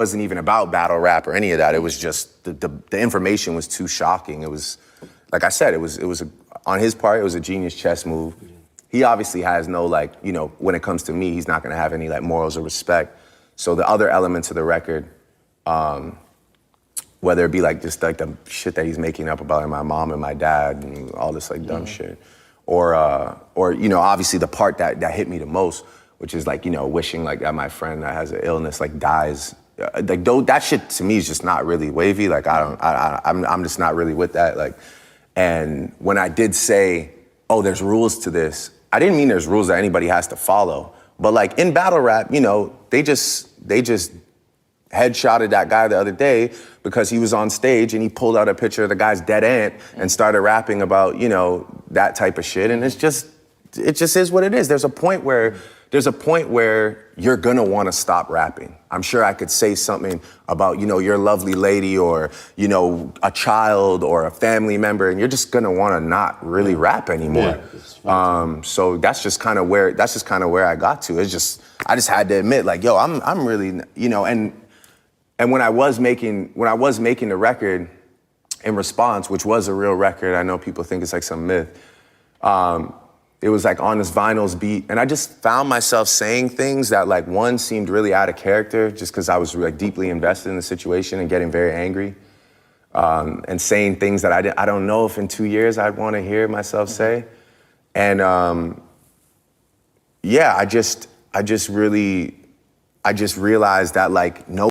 wasn't even about battle rap or any of that. It was just the information was too shocking. It was, like I said, on his part, it was a genius chess move. He obviously has no, like, you know, when it comes to me, he's not gonna have any like morals or respect. So the other elements of the record, whether it be like just like the shit that he's making up about my mom and my dad and all this like dumb shit, or you know, obviously the part that hit me the most, which is like, you know, wishing like that my friend that has an illness like dies. Like that shit to me is just not really wavy. Like I'm just not really with that. Like, and when I did say, oh, there's rules to this, I didn't mean there's rules that anybody has to follow. But like in battle rap, you know, they just headshotted that guy the other day because he was on stage and he pulled out a picture of the guy's dead aunt and started rapping about, you know, that type of shit. And it just is what it is. There's a point where you're gonna wanna stop rapping. I'm sure I could say something about, you know, your lovely lady or, you know, a child or a family member, and you're just gonna wanna not really rap anymore. Yeah. So that's just kind of where I got to. It's just, I just had to admit, like, yo, I'm really, you know, and when I was making the record in Response, which was a real record, I know people think it's like some myth, it was like on this Vinyls beat, and I just found myself saying things that like one seemed really out of character just because I was like deeply invested in the situation and getting very angry, and saying things that I don't know if in 2 years I'd want to hear myself say. And yeah, I just realized that like no